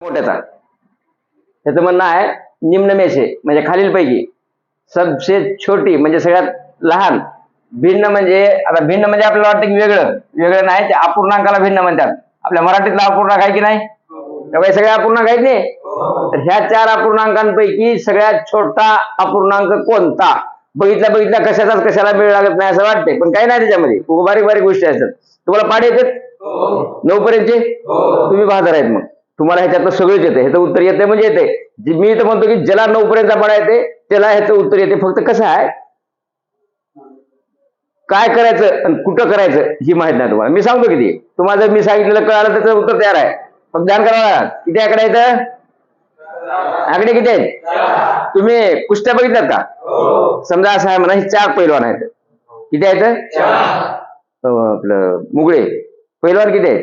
मोठ्याचा त्याचं म्हणणं आहे निम्न में से म्हणजे खालीलपैकी सबसे छोटी म्हणजे सगळ्यात लहान भिन्न म्हणजे आता भिन्न म्हणजे आपल्याला वाटतं की वेगळं वेगळं नाही ते अपूर्णांकाला भिन्न म्हणतात. आपल्या मराठीतला अपूर्णांक आहे की नाही तेव्हा सगळे अपूर्णांक आहेत नाही. तर ह्या 4 अपूर्णांकांपैकी सगळ्यात छोटा अपूर्णांक कोणता बघितल्या कशाचाच कशाला वेळ लागत नाही असं वाटतंय पण काही नाही त्याच्यामध्ये खूप बारीक बारीक गोष्टी असतात. तुम्हाला पाठ येतात 9 पर्यंतचे तुम्ही बहादर आहेत मग तुम्हाला ह्याच्यातलं सगळंच येते ह्याचं उत्तर येते म्हणजे येते. मी तर म्हणतो की ज्याला 9 पर्यंत पाडा येते त्याला ह्याचं उत्तर येते. फक्त कसं आहे काय करायचं आणि कुठं करायचं ही माहित नाही तुम्हाला. मी सांगतो किती तुम्हाला जर मी सांगितलेलं कळालं त्याचं उत्तर तयार आहे. फक्त ध्यान करावं किती आकडे आहेत आकडे किती आहेत तुम्ही कुस्त्या बघितल्यात का समजा असं आहे म्हणा ही 4 पैलवान आहेत किती आहेत आपलं मुगळे पैलवान किती आहेत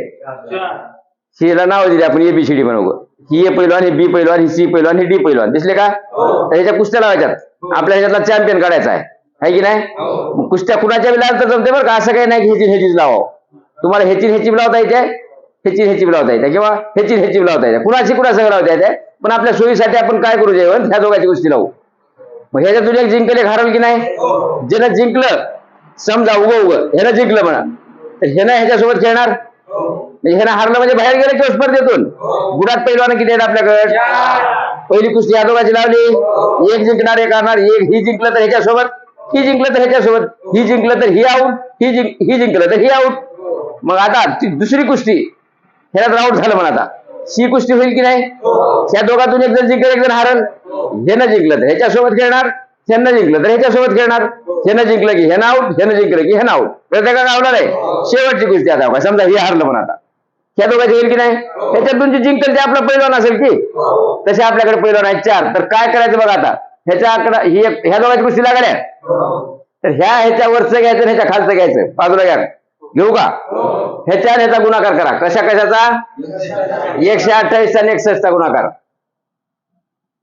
सीला नाव दिले आपण एबीसीडी बनवू ही ए पैलवान ही बी पैलवान ही सी पैलवान ही डी पैलवान दिसले का तर ह्याच्या कुस्त्या लावायच्यात आपल्या ह्याच्यातला चॅम्पियन काढायचा आहे की नाही. कुस्त्या कुणाच्या बी लावता जमते बरं का असं काही नाही की ह्याचीच लावावं तुम्हाला ह्याची लावता येते ह्याची लावता येते किंवा ह्याची लावता येते कुणाची कुणासंग लावता येते पण आपल्या सोयीसाठी आपण काय करू जेवण ह्या दोघांची कुस्ती लावू. मग ह्याच्यातून एक जिंकले हरवलं की नाही ज्यानं जिंकलं समजा उग ह्यानं जिंकलं म्हणा तर ह्यानं ह्याच्यासोबत खेळणार ह्यानं हारलं म्हणजे बाहेर गेलं किंवा स्पर्धेतून गुणात पैलवान किती आहेत आपल्याकडे पहिली कुस्ती ह्या दोघांची लावली एक जिंकणार एक हारणार एक ही जिंकलं तर ह्याच्यासोबत ही जिंकलं तर ह्याच्यासोबत ही जिंकलं तर ही आऊट ही जिंकलं तर ही आऊट. मग आता दुसरी कुस्ती ह्याला आऊट झालं म्हणा आता शी कुस्ती होईल की नाही ह्या दोघातून एक जण जिंकलं एक जण हारल ह्यानं जिंकलं तर ह्याच्यासोबत खेळणार ह्यांना जिंकलं तर ह्याच्यासोबत खेळणार ह्यानं जिंकलं की ह्यानं आऊट ह्यानं जिंकलं की ह्यानं आऊट तर त्या गावणार आहे शेवटची कुस्ती आता समजा हे हारलं म्हणा आता ह्या दोघांची येईल की नाही ह्याच्यातून जे जिंकल ते आपलं पैलवान असेल की तसे आपल्याकडे पैलवान आहेत 4 तर काय करायचं बघा आता ह्याच्या आकडा ही ह्या दोघांची कुस्ती लागल्या तर ह्याच्या वरचं घ्यायचं ह्याच्या खालचं घ्यायचं बाजूला घ्या घेऊ का ह्याच्या ह्याचा गुणाकार करा कशाचा 128 आणि 61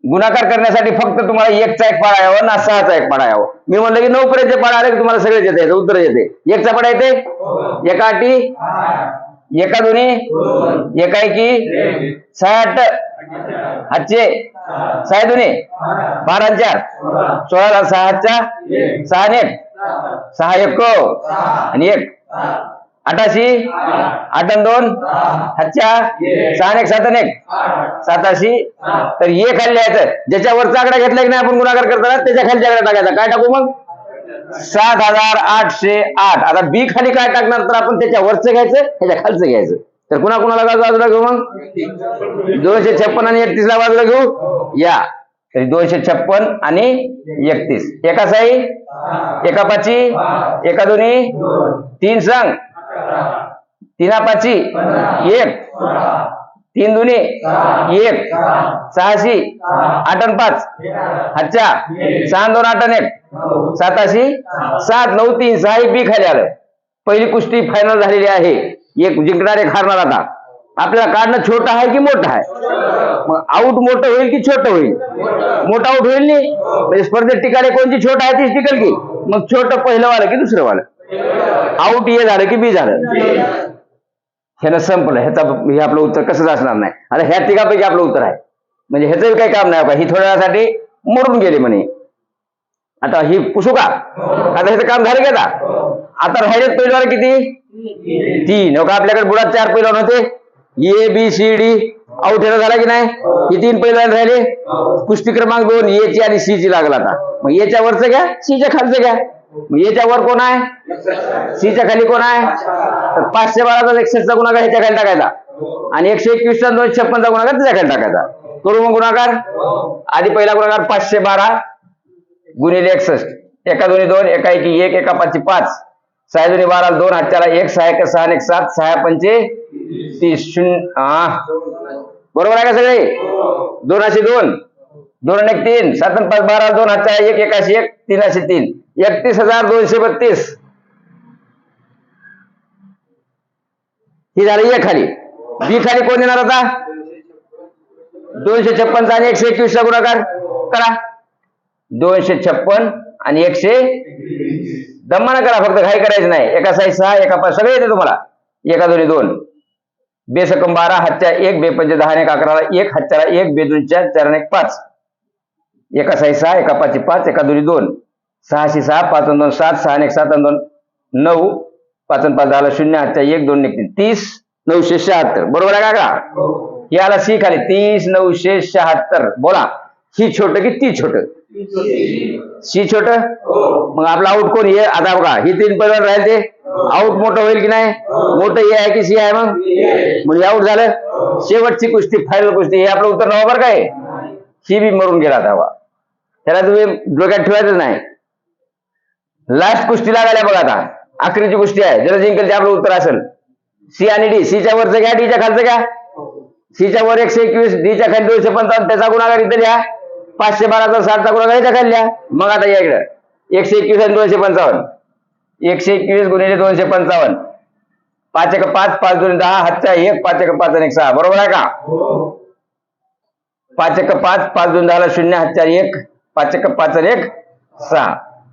गुणाकार करण्यासाठी फक्त तुम्हाला 1 चा 1 पाडा यावं ना 6 चा 1 पाडा यावं. मी म्हणलं की 9 पर्यंत पाडा आले की तुम्हाला सगळेच येते उत्तर येते 1 चा पाडा येते एका अटी एका दोन्ही एका एकी 60 हातचे 6 दोन्ही 12 4 16 6 6 1 6 1 आणि 1 88 8 2 हातच्या 6 1 7 1 87 तर हे खाली लिहायचं ज्याच्या वरचा आकडा घेतला की नाही आपण गुणाकार करताना त्याच्या खालच्या आकडा टाकायचा काय टाकू मग 7808. आता बी खाली काय टाकणार तर आपण त्याच्या वरचं घ्यायचं त्याच्या खालचं घ्यायचं तर कुणाला बाजूला घेऊ मग 256 आणि 31 ला बाजूला घेऊ या तरी 256 आणि 31 एका साई एका पाची एका दोन्ही 3 सांग 3 पाची 1 3 दोन्ही 1 86 8 5 हातच्या 6 2 8 1 87 7 9 3 6 बी खाली आलं. पहिली कुस्ती फायनल झालेली आहे एक जिंकणार एक हारणार. आता आपल्याला काढणं छोटं आहे की मोठं आहे मग आऊट मोठं होईल की छोटं होईल मोठं आऊट होईल नाही म्हणजे स्पर्धेत टिकाले कोणची छोटं आहे तीच टिकल की मग छोटं पहिलं वालं की दुसरं वालं आऊट ए झालं की बी झालं ह्यानं संपलं हे आपलं उत्तर कसंच असणार नाही. आता ह्या तिघापैकी आपलं उत्तर आहे म्हणजे ह्याचं काही काम नाही ही थोड्या वेळासाठी मोडून गेली म्हणे आता ही पुसू का आता ह्याचं काम झालं का आता राहिलेत पैलवान किती 3 का आपल्याकडे बुडात 4 पैलवान होते A B C D out ह्याला झाला की नाही ही 3 पैलवान राहिले कुस्ती क्रमांक 2 ए ची आणि सी ची लागला आता मग एच्या वरचं घ्या सीच्या खालचं घ्या मग याच्या वर कोण आहे सीच्या खाली कोण आहे तर 512 61 चा गुणाकार ह्याच्या खाली टाकायचा आणि 121 चा 256 चा गुणाकार त्याच्या खाली टाकायचा. करू मग गुणाकार आधी पहिला गुणाकार 512 गुणिले 61 एका दोन्ही 2 एका एकी 1 एका पाची 5 6 दोन्ही 12 2 हातच्याला 1 6 1 6 1 7 6 पंचे 30 बरोबर आहे का सगळे 2 असे 2 2 1 3 7 5 12 2 हातच्या 1 1 1 3 असे 3 31,232 ही झाली ए खाली बी खाली कोण येणार आता 256 आणि 121 चा गुणाकार करा 256 आणि 100 दम्मानं करा फक्त घाई करायचं नाही एका साई 6 एका 5 सगळे येते तुम्हाला एका दोन्ही 2 बे सकम 12 हातच्या 1 बे पंचे 10 1 11 1 हातच्याला 1 बे 2 4 4 1 5 एका 6 6 एका 5 5 एका 2 2 6 6 5 2 7 6 1 7 2 9 5 5 10 0 हातच्या 1 2 1 30 976 बरोबर आहे का? हे आला सी खाली 30 976 बोला ही छोट की ती छोट? सी छोट. मग आपला आउट कोण? हे आता बघा ही 3 परिवार राहील ते आउट मोठं होईल की नाही? मोठं हे आहे की सी आहे? मग म्हणजे आउट झालं. शेवटची कुस्ती फायनल कुस्ती हे आपलं उत्तर नवा बरं काय? ही बी मरून गेला धावा, त्याला तुम्ही डोक्यात ठेवायचं नाही. लास्ट कुस्ती लागायला बघा आता आखरीची कुस्ती आहे. ज्याला जिंकेल ते आपलं उत्तर असेल. सी आणि डी. सीच्या वरचं घ्या, डीच्या खालचं घ्या. सीच्या वर 121, डीच्या खाली 255, त्याचा गुणाकार इथे लिहा. 512चा 60चा गुणाकार याच्या खाली लिहा. मग आता या इकडे 121 आणि 255 121 गुणिले 255 5 1 5 5 2 10 हातच्या 1 5 1 5 आणि 1 6 बरोबर आहे का? 5 1 5 5 2 10 0 हातच्या 1 5 1 5 आणि 1 6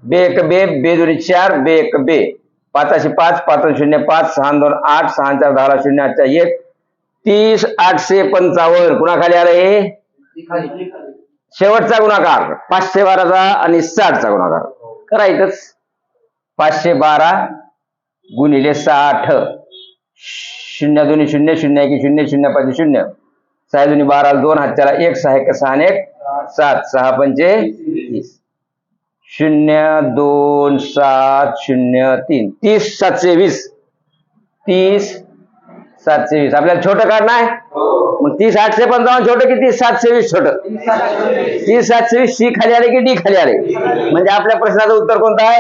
बे 1 बे बे 2 4 बे 1 बे 5 5 5 0 5 6 2 8 6 4 10 0 हातच्या 1 30 855 कुणाखाली आलं हे? शेवटचा गुणाकार 512चा आणि 60चा गुणाकार करायचंच. 512 गुणिले 60 0 2 0 0 1 0 0 5 0 6 2 12 2 हातच्याला 1 6 1 6 आणि 1 7 6 पंचे 0 2 7 0 3 30 720 30 720 आपल्याला छोटं काढणं आहे. मग 30 855 छोटं की 30 720 छोटं? 30 720 सी खाली आले की डी खाली आले? म्हणजे आपल्या प्रश्नाचं उत्तर कोणतं आहे?